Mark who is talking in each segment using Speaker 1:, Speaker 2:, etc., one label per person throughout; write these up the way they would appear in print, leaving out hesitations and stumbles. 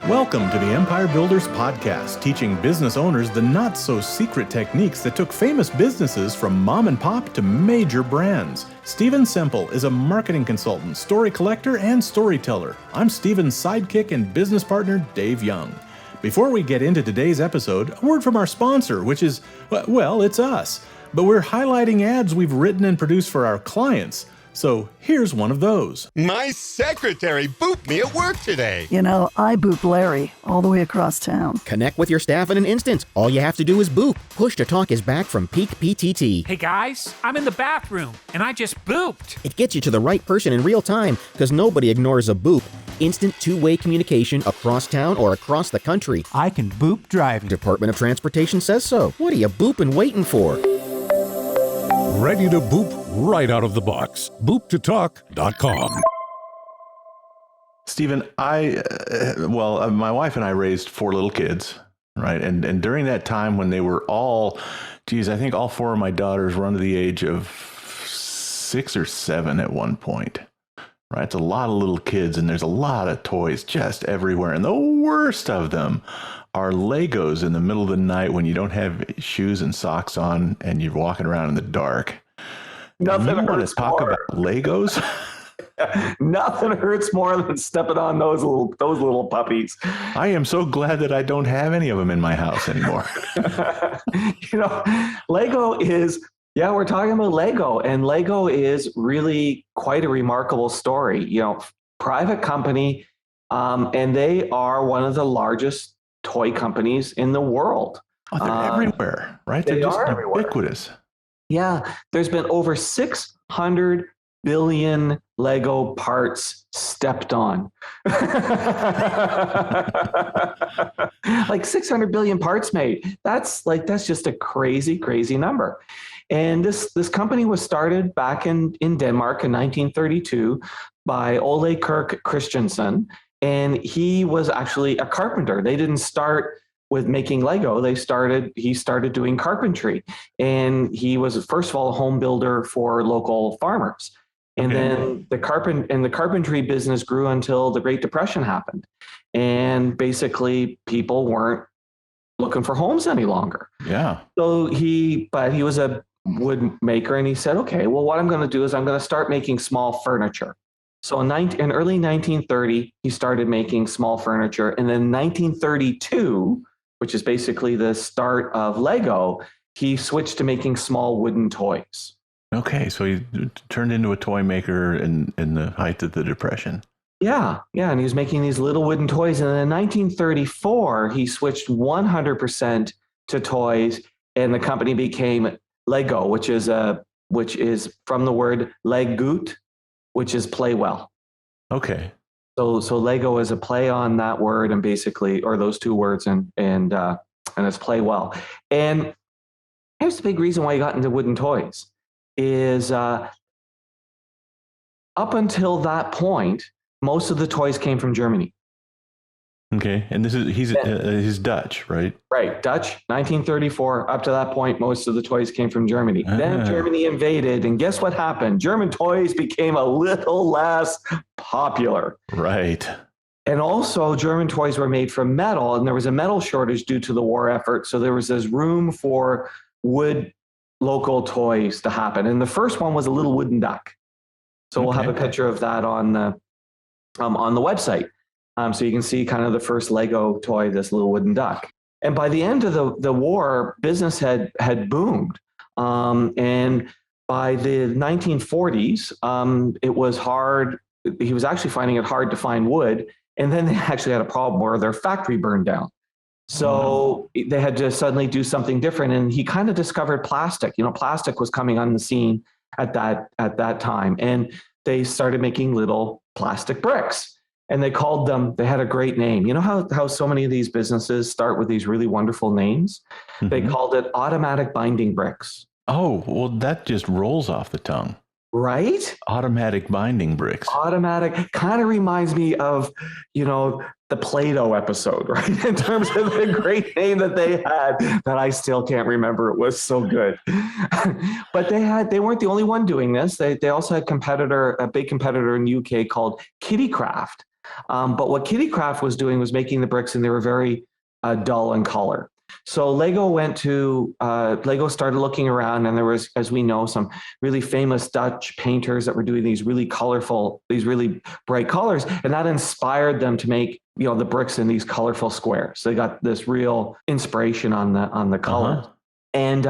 Speaker 1: Welcome to the Empire Builders Podcast, teaching business owners the not-so-secret techniques that took famous businesses from mom and pop to major brands. Stephen Semple is a marketing consultant, story collector, and storyteller. I'm Stephen's sidekick and business partner, Dave Young. Before we get into today's episode, a word from our sponsor, which is, well, it's us. But we're highlighting ads we've written and produced for our clients. So here's one of those.
Speaker 2: My secretary booped me at work today.
Speaker 3: You know, I booped Larry all the way across town.
Speaker 4: Connect with your staff in an instant. All you have to do is boop. Push to Talk is back from Peak PTT.
Speaker 5: Hey guys, I'm in the bathroom and I just booped.
Speaker 4: It gets you to the right person in real time because nobody ignores a boop. Instant two-way communication across town or across the country.
Speaker 6: I can boop driving.
Speaker 4: Department of Transportation says so. What are you booping waiting for?
Speaker 7: Ready to boop right out of the box. BoopToTalk.com.
Speaker 1: Stephen, my wife and I raised 4 little kids, right? And during that time when they were all, I think all 4 of my daughters were under the age of 6 or 7 at one point, right? It's a lot of little kids and there's a lot of toys just everywhere. And the worst of them are Legos in the middle of the night when you don't have shoes and socks on and you're walking around in the dark.
Speaker 8: Nothing
Speaker 1: you want
Speaker 8: hurts
Speaker 1: to talk
Speaker 8: more.
Speaker 1: about Legos?
Speaker 8: Nothing hurts more than stepping on those little puppies.
Speaker 1: I am so glad that I don't have any of them in my house anymore.
Speaker 8: Lego is, we're talking about Lego, and Lego is really quite a remarkable story. Private company, and they are one of the largest toy companies in the world.
Speaker 1: Oh, they're everywhere, right? They're just ubiquitous.
Speaker 8: Yeah, there's been over 600 billion Lego parts stepped on. Like 600 billion parts made. That's just a crazy, crazy number. And this company was started back in Denmark in 1932 by Ole Kirk Christensen. And he was actually a carpenter. They didn't start with making Lego. He started doing carpentry. And he was, first of all, a home builder for local farmers. And then the carpentry business grew until the Great Depression happened. And basically people weren't looking for homes any longer.
Speaker 1: Yeah.
Speaker 8: So he was a wood maker, and he said, okay, well, what I'm going to do is I'm going to start making small furniture. So in early 1930, he started making small furniture. And then 1932, which is basically the start of Lego, he switched to making small wooden toys.
Speaker 1: Okay, so he turned into a toy maker in the height of the Depression.
Speaker 8: Yeah, and he was making these little wooden toys. And then in 1934, he switched 100% to toys, and the company became Lego, which is from the word legut, which is play well.
Speaker 1: Okay.
Speaker 8: So Lego is a play on that word and basically, or those two words, and it's play well. And here's the big reason why he got into wooden toys is up until that point, most of the toys came from Germany.
Speaker 1: Okay, and he's Dutch, right?
Speaker 8: Right, Dutch, 1934. Up to that point, most of the toys came from Germany. Then Germany invaded, and guess what happened? German toys became a little less popular.
Speaker 1: Right.
Speaker 8: And also, German toys were made from metal, and there was a metal shortage due to the war effort. So there was this room for wood local toys to happen. And the first one was a little wooden duck. So we'll have a picture of that on the website. So you can see kind of the first Lego toy, this little wooden duck. And by the end of the war, business had boomed. And by the 1940s, it was hard. He was actually finding it hard to find wood. And then they actually had a problem where their factory burned down. So they had to suddenly do something different. And he kind of discovered plastic. Plastic was coming on the scene at that time. And they started making little plastic bricks. And they had a great name. You know how so many of these businesses start with these really wonderful names? Mm-hmm. They called it automatic binding bricks.
Speaker 1: Oh, well, that just rolls off the tongue.
Speaker 8: Right?
Speaker 1: Automatic binding bricks.
Speaker 8: Automatic kind of reminds me of, the Play-Doh episode, right? In terms of the great name that they had that I still can't remember. It was so good. But they weren't the only one doing this. They also had a big competitor in the UK called Kittycraft. But what Kittycraft was doing was making the bricks, and they were very dull in color. So Lego started looking around, and there was, as we know, some really famous Dutch painters that were doing these really colorful, these really bright colors, and that inspired them to make, the bricks in these colorful squares. So they got this real inspiration on the color. And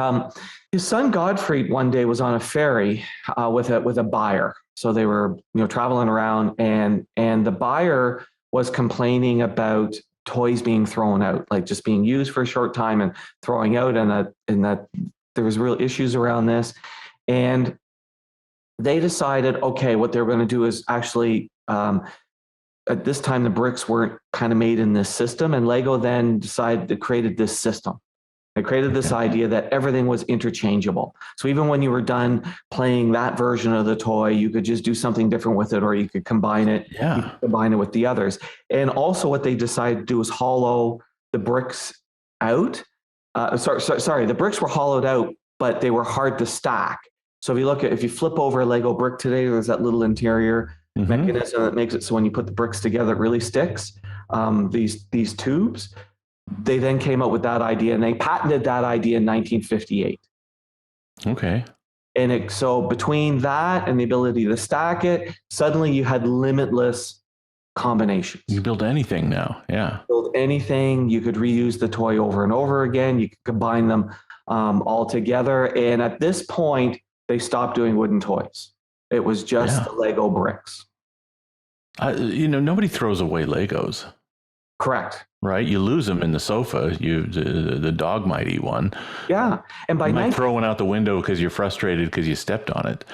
Speaker 8: his son Gottfried one day was on a ferry with a buyer. So they were, traveling around, and the buyer was complaining about toys being thrown out, like just being used for a short time and throwing out, and that there was real issues around this. And they decided, okay, what they were going to do is actually, at this time, the bricks weren't kind of made in this system, and Lego then decided to create this system. They created this idea that everything was interchangeable. So even when you were done playing that version of the toy, you could just do something different with it, or you could combine it.
Speaker 1: Yeah.
Speaker 8: You could combine it with the others. And also what they decided to do was hollow the bricks out. The bricks were hollowed out, but they were hard to stack. So if you flip over a Lego brick today, there's that little interior mechanism that makes it so when you put the bricks together, it really sticks. These tubes. They then came up with that idea, and they patented that idea in 1958.
Speaker 1: Okay.
Speaker 8: And so between that and the ability to stack it, suddenly you had limitless combinations.
Speaker 1: You build anything now. Yeah.
Speaker 8: Build anything. You could reuse the toy over and over again. You could combine them all together. And at this point, they stopped doing wooden toys. It was just the Lego bricks.
Speaker 1: Nobody throws away Legos.
Speaker 8: Correct.
Speaker 1: Right, you lose them in the sofa. The dog might eat one.
Speaker 8: Yeah, and
Speaker 1: you might throw one out the window because you're frustrated because you stepped on it.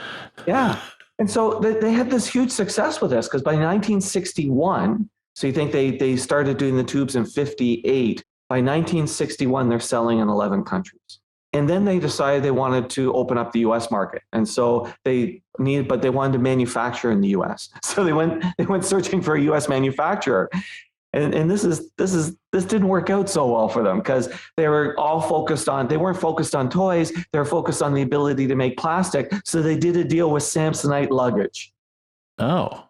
Speaker 8: Yeah, and so they had this huge success with this, because by 1961, so you think they started doing the tubes in 58. By 1961, they're selling in 11 countries. And then they decided they wanted to open up the U.S. market, and so they wanted to manufacture in the U.S. So they went searching for a U.S. manufacturer. And this didn't work out so well for them, because they were all they weren't focused on toys. They were focused on the ability to make plastic. So they did a deal with Samsonite luggage.
Speaker 1: Oh,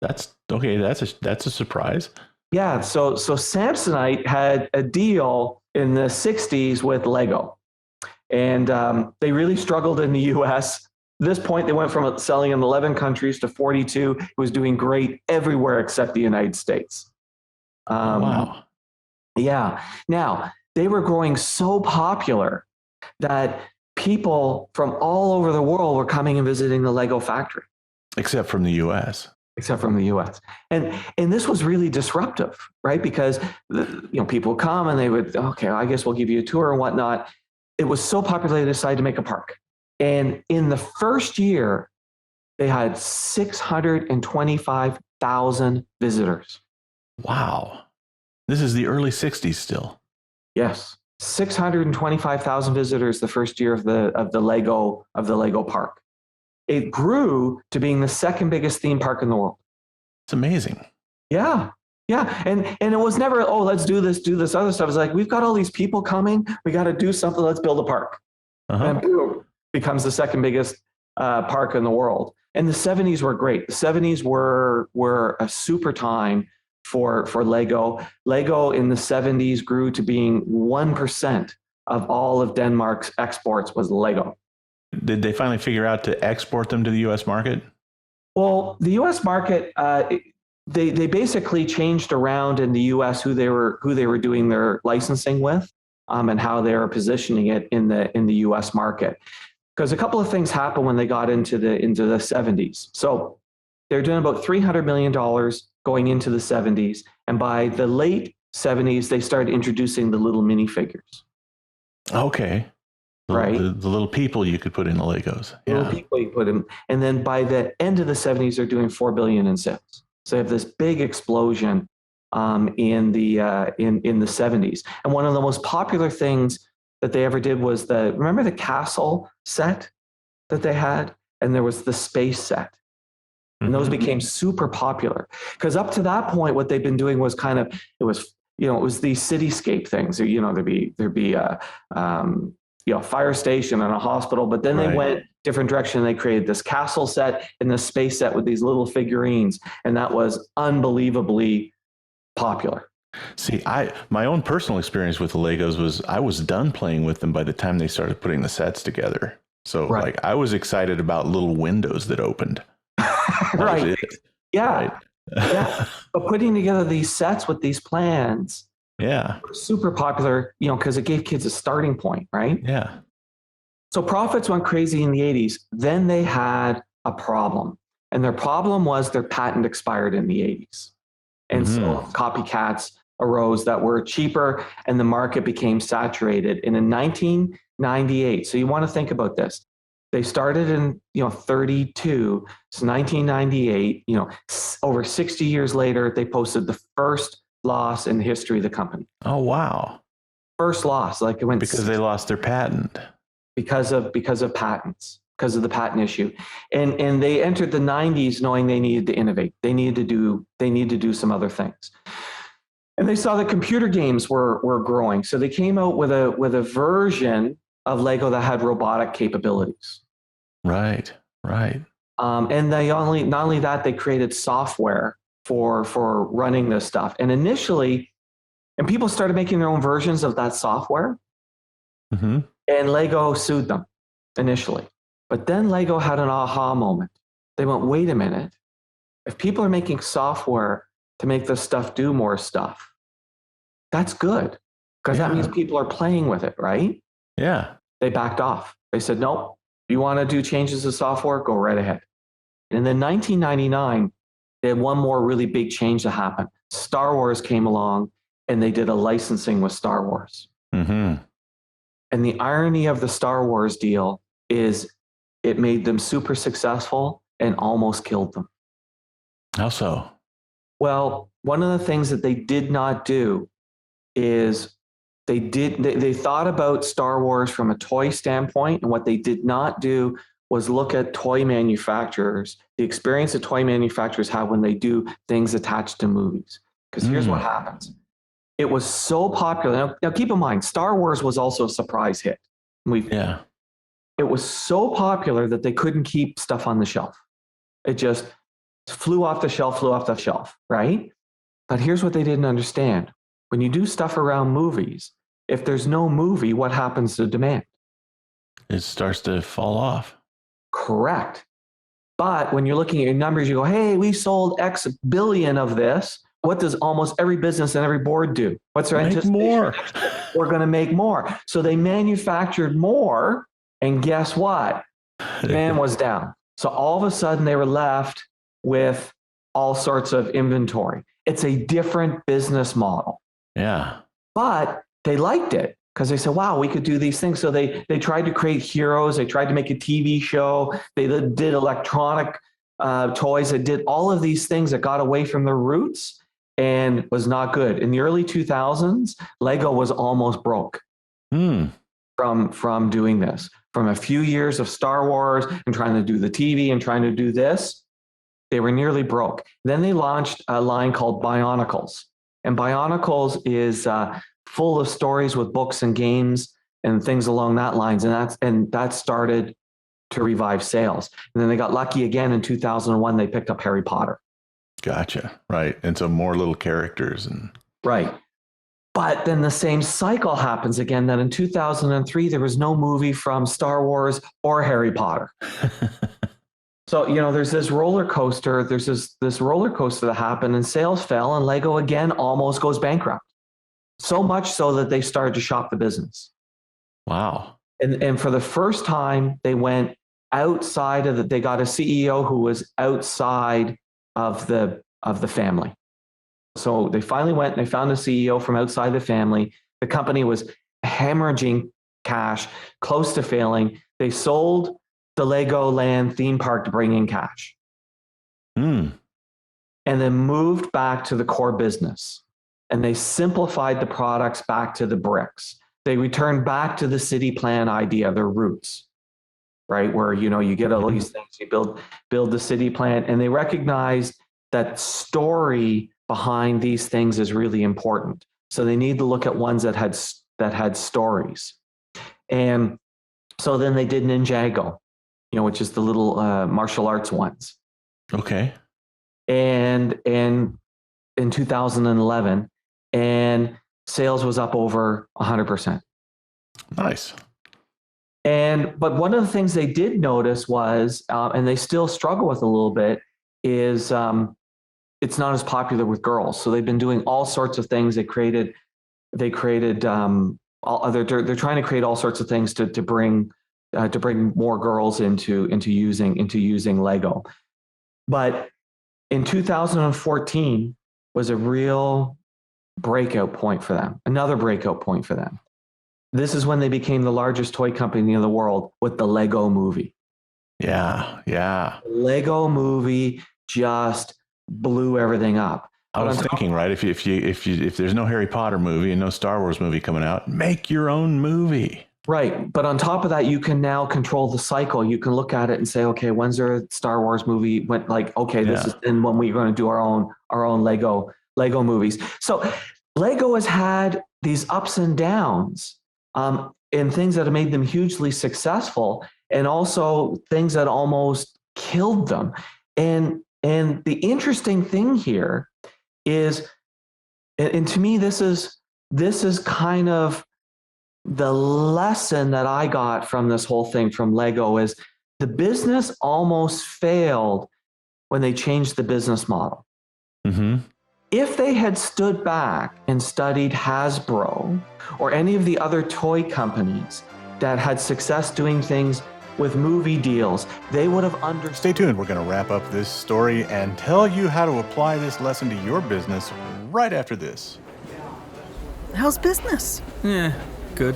Speaker 1: that's okay. That's a surprise.
Speaker 8: Yeah. So Samsonite had a deal in the 60s with Lego, and they really struggled in the U.S. At this point, they went from selling in 11 countries to 42. It was doing great everywhere except the United States.
Speaker 1: Wow.
Speaker 8: Yeah. Now, they were growing so popular that people from all over the world were coming and visiting the Lego factory.
Speaker 1: Except from the U.S. And this was really disruptive, right? Because people would come and they would, okay, I guess we'll give you a tour and whatnot. It was so popular, they decided to make a park. And in the first year, they had 625,000 visitors. Wow. This is the early 60s still.
Speaker 8: Yes. 625,000 visitors the first year of the Lego park. It grew to being the second biggest theme park in the world.
Speaker 1: It's amazing.
Speaker 8: Yeah. Yeah. And it was never, let's do this other stuff. It's like, we've got all these people coming. We got to do something. Let's build a park. And boom, becomes the second biggest park in the world. And the 70s were great. The 70s were a super time for Lego. Lego in the 70s grew to being 1% of all of Denmark's exports was Lego.
Speaker 1: Did they finally figure out to export them to the U.S. market?
Speaker 8: Well, the U.S. market, they basically changed around in the U.S. who they were doing their licensing with, and how they were positioning it in the U.S. market. Because a couple of things happened when they got into the 70s. So they're doing about $300 million going into the 70s. And by the late 70s, they started introducing the little minifigures.
Speaker 1: Okay.
Speaker 8: Right.
Speaker 1: The little people you could put in the Legos. Yeah.
Speaker 8: Little people you put in. And then by the end of the 70s, they're doing $4 billion in sales. So they have this big explosion in the 70s. And one of the most popular things that they ever did was remember the castle set that they had? And there was the space set. And those became super popular, because up to that point, what they've been doing was it was these cityscape things. There'd be a fire station and a hospital, but then they went different direction. They created this castle set and this space set with these little figurines. And that was unbelievably popular.
Speaker 1: See, my own personal experience with the Legos was I was done playing with them by the time they started putting the sets together. So
Speaker 8: Right.
Speaker 1: like I was excited about little windows that opened. That was
Speaker 8: Right.
Speaker 1: it.
Speaker 8: Yeah.
Speaker 1: Right.
Speaker 8: Yeah. But putting together these sets with these plans
Speaker 1: Yeah.
Speaker 8: were super popular, because it gave kids a starting point, right?
Speaker 1: Yeah.
Speaker 8: So profits went crazy in the 80s. Then they had a problem. And their problem was their patent expired in the 80s. And so copycats arose that were cheaper and the market became saturated. And in 1998, so you want to think about this. They started in 32. So 1998, over 60 years later, they posted the first loss in the history of the company.
Speaker 1: Oh, wow.
Speaker 8: First loss, like it went
Speaker 1: Because they lost their patent.
Speaker 8: because of patents, because of the patent issue. And they entered the 90s knowing they needed to innovate. They needed to do some other things. And they saw that computer games were growing. So they came out with a version of Lego that had robotic capabilities.
Speaker 1: Right. Right.
Speaker 8: And they not only that, they created software for running this stuff. And initially, and people started making their own versions of that software.
Speaker 1: Mm-hmm.
Speaker 8: And Lego sued them initially. But then Lego had an aha moment. They went, wait a minute. If people are making software to make this stuff do more stuff, that's good. Because that means people are playing with it, right?
Speaker 1: Yeah.
Speaker 8: They backed off. They said, nope, you want to do changes to software? Go right ahead. And then 1999, they had one more really big change that happened. Star Wars came along and they did a licensing with Star Wars.
Speaker 1: Mm-hmm.
Speaker 8: And the irony of the Star Wars deal is it made them super successful and almost killed them.
Speaker 1: How so?
Speaker 8: Well, one of the things that they did not do is they thought about Star Wars from a toy standpoint, and what they did not do was look at toy manufacturers, the experience that toy manufacturers have when they do things attached to movies. Because here's what happens. It was so popular. Now, keep in mind, Star Wars was also a surprise hit. It was so popular that they couldn't keep stuff on the shelf. It just flew off the shelf, right? But here's what they didn't understand. When you do stuff around movies, if there's no movie, what happens to demand?
Speaker 1: It starts to fall off.
Speaker 8: Correct. But when you're looking at your numbers, you go, hey, we sold X billion of this. What does almost every business and every board do? What's their anticipation?
Speaker 1: More.
Speaker 8: We're going to make more. So they manufactured more, and guess what? Demand was down. So all of a sudden they were left with all sorts of inventory. It's a different business model.
Speaker 1: Yeah.
Speaker 8: But they liked it because they said, wow, we could do these things. So they tried to create heroes. They tried to make a TV show. They did electronic toys. They did all of these things that got away from their roots and was not good. In the early 2000s, Lego was almost broke from doing this. From a few years of Star Wars and trying to do the TV and trying to do this, they were nearly broke. Then they launched a line called Bionicles. And Bionicles is full of stories with books and games and things along that lines. And that started to revive sales. And then they got lucky again in 2001. They picked up Harry Potter.
Speaker 1: Gotcha. Right. And so more little characters and
Speaker 8: right. But then the same cycle happens again, that in 2003, there was no movie from Star Wars or Harry Potter. So, there's this roller coaster. There's this roller coaster that happened and sales fell and Lego again almost goes bankrupt. So much so that they started to shop the business.
Speaker 1: Wow.
Speaker 8: And for the first time, they went outside of they got a CEO who was outside of the family. So they finally went and they found a CEO from outside the family. The company was hemorrhaging cash, close to failing. They sold the Legoland theme park to bring in cash. And then moved back to the core business. And they simplified the products back to the bricks. They returned back to the city plan idea, their roots, right? Where, you get all these things, you build the city plan, and they recognized that story behind these things is really important. So they need to look at ones that had stories. And so then they did Ninjago. which is the little martial arts ones.
Speaker 1: Okay.
Speaker 8: And in 2011, and sales was up over 100%.
Speaker 1: Nice.
Speaker 8: But one of the things they did notice was, and they still struggle with a little bit, is it's not as popular with girls. So they've been doing all sorts of things. They're trying to create all sorts of things to bring more girls into using Lego. But in 2014 was a real breakout point for them. Another breakout point for them. This is when they became the largest toy company in the world with the Lego movie.
Speaker 1: Yeah.
Speaker 8: The Lego movie just blew everything up.
Speaker 1: I was thinking, right? If there's no Harry Potter movie and no Star Wars movie coming out, make your own movie.
Speaker 8: Right. But on top of that, you can now control the cycle. You can look at it and say, okay, when's there a Star Wars movie? This is then when we're going to do our own Lego movies. So Lego has had these ups and downs in things that have made them hugely successful, and also things that almost killed them. And the interesting thing here is, and to me, this is kind of the lesson that I got from this whole thing from Lego, is the business almost failed when they changed the business model.
Speaker 1: Mm-hmm.
Speaker 8: If they had stood back and studied Hasbro or any of the other toy companies that had success doing things with movie deals, they would have understood.
Speaker 1: Stay tuned. We're going to wrap up this story and tell you how to apply this lesson to your business right after this.
Speaker 3: How's business?
Speaker 6: Yeah, good.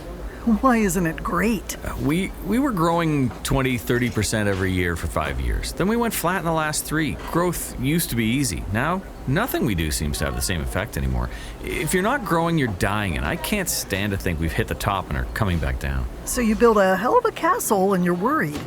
Speaker 3: Why isn't it great?
Speaker 6: We were growing 20-30% every year for 5 years. Then we went flat in the last 3. Growth used to be easy. Now, nothing we do seems to have the same effect anymore. If you're not growing, you're dying, and I can't stand to think we've hit the top and are coming back down.
Speaker 3: So you build a hell of a castle and you're worried.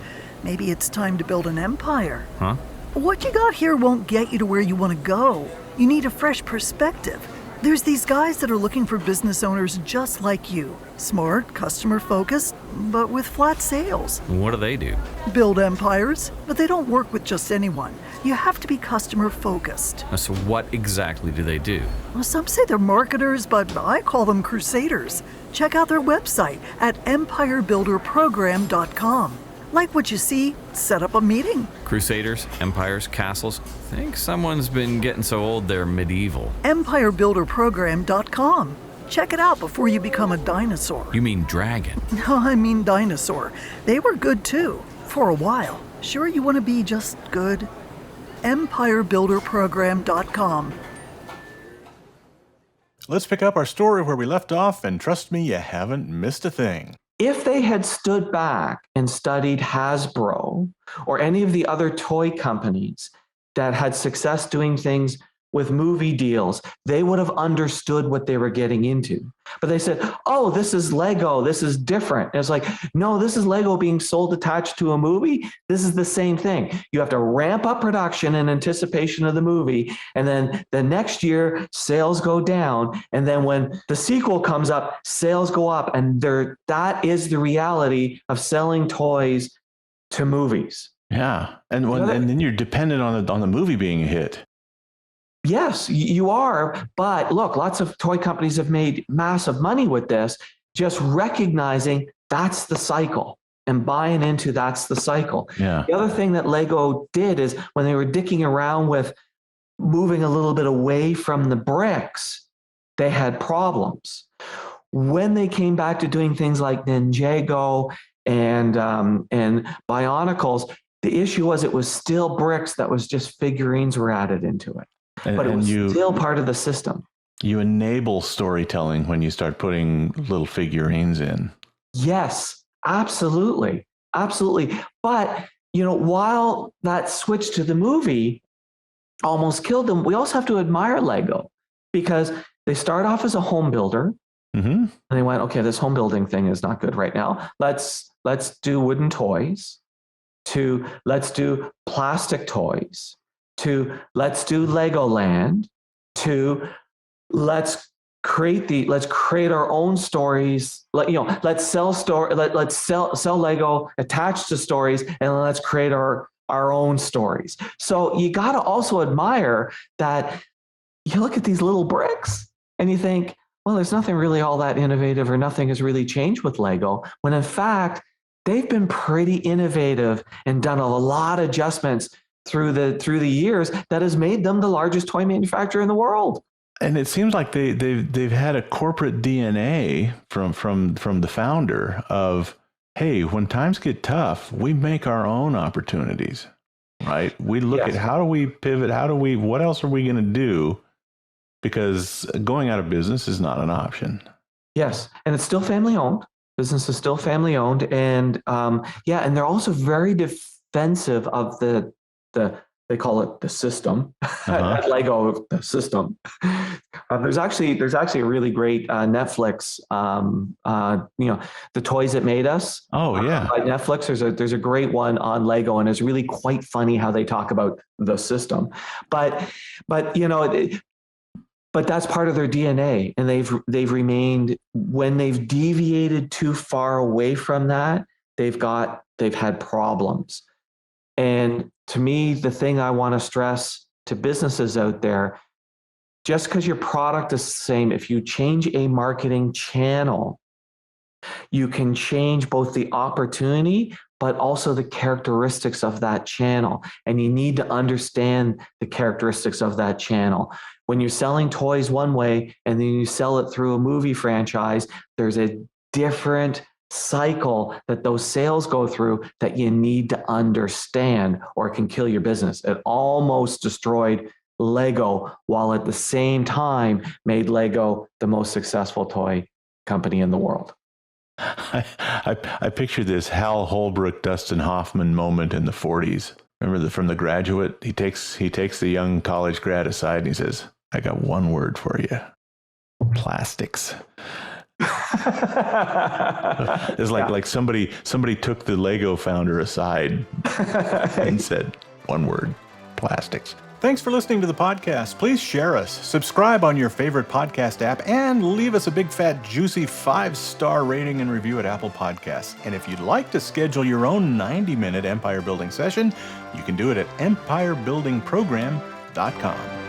Speaker 3: Maybe it's time to build an empire.
Speaker 6: Huh?
Speaker 3: What you got here won't get you to where you want to go. You need a fresh perspective. There's these guys that are looking for business owners just like you. Smart, customer-focused, but with flat sales.
Speaker 6: What do they do?
Speaker 3: Build empires, but they don't work with just anyone. You have to be customer-focused.
Speaker 6: So what exactly do they do?
Speaker 3: Well, some say they're marketers, but I call them crusaders. Check out their website at empirebuilderprogram.com. Like what you see, set up a meeting.
Speaker 6: Crusaders, empires, castles. I think someone's been getting so old they're medieval.
Speaker 3: empirebuilderprogram.com. Check it out before you become a dinosaur.
Speaker 6: You mean dragon?
Speaker 3: No, I mean dinosaur. They were good too, for a while. Sure you want to be just good? empirebuilderprogram.com.
Speaker 1: Let's pick up our story where we left off, and trust me, you haven't missed a thing.
Speaker 8: If they had stood back and studied Hasbro or any of the other toy companies that had success doing things with movie deals, they would have understood what they were getting into. But they said, oh, this is Lego, this is different. And it's like, no, this is Lego being sold attached to a movie. This is the same thing. You have to ramp up production in anticipation of the movie. And then the next year, sales go down. And then when the sequel comes up, sales go up. And that is the reality of selling toys to movies.
Speaker 1: Yeah. And then you're dependent on the movie being a hit.
Speaker 8: Yes, you are. But look, lots of toy companies have made massive money with this, just recognizing that's the cycle and buying into that's the cycle.
Speaker 1: Yeah.
Speaker 8: The other thing that Lego did is when they were dicking around with moving a little bit away from the bricks, they had problems. When they came back to doing things like Ninjago and Bionicles, the issue was it was still bricks that was just figurines were added into it. But it was still part of the system.
Speaker 1: You enable storytelling when you start putting little figurines in.
Speaker 8: Yes, absolutely. Absolutely. But, while that switch to the movie almost killed them, we also have to admire Lego because they start off as a home builder.
Speaker 1: Mm-hmm.
Speaker 8: And they went, okay, this home building thing is not good right now. Let's do wooden toys. Let's do plastic toys. Let's do Legoland, let's let's create our own stories. Let's sell sell Lego attached to stories, and let's create our own stories. So you got to also admire that. You look at these little bricks and you think, well, there's nothing really all that innovative, or nothing has really changed with Lego, when in fact, they've been pretty innovative and done a lot of adjustments through the years that has made them the largest toy manufacturer in the world.
Speaker 1: And it seems like they've had a corporate DNA from the founder of, hey, when times get tough, we make our own opportunities, right? We look at how do we pivot? What else are we going to do? Because going out of business is not an option.
Speaker 8: Yes, and it's still family owned. Business is still family owned, and and they're also very defensive of the they call it the system at Lego, the system. There's actually a really great Netflix, the toys that made us.
Speaker 1: Oh yeah,
Speaker 8: by Netflix. There's a great one on Lego, and it's really quite funny how they talk about the system. But that's part of their DNA, and they've remained. When they've deviated too far away from that, they've had problems. And to me, the thing I want to stress to businesses out there, just because your product is the same, if you change a marketing channel, you can change both the opportunity, but also the characteristics of that channel. And you need to understand the characteristics of that channel. When you're selling toys one way and then you sell it through a movie franchise, there's a different cycle that those sales go through that you need to understand, or it can kill your business. It almost destroyed Lego, while at the same time made Lego the most successful toy company in the world.
Speaker 1: I picture this Hal Holbrook, Dustin Hoffman moment in the 40s. Remember from The Graduate? He takes the young college grad aside and he says, "I got one word for you: plastics." It's like somebody took the Lego founder aside and said, one word: plastics. Thanks for listening to the podcast. Please share us, subscribe on your favorite podcast app, and leave us a big fat juicy 5-star rating and review at Apple Podcasts. And if you'd like to schedule your own 90-minute empire building session, you can do it at empirebuildingprogram.com.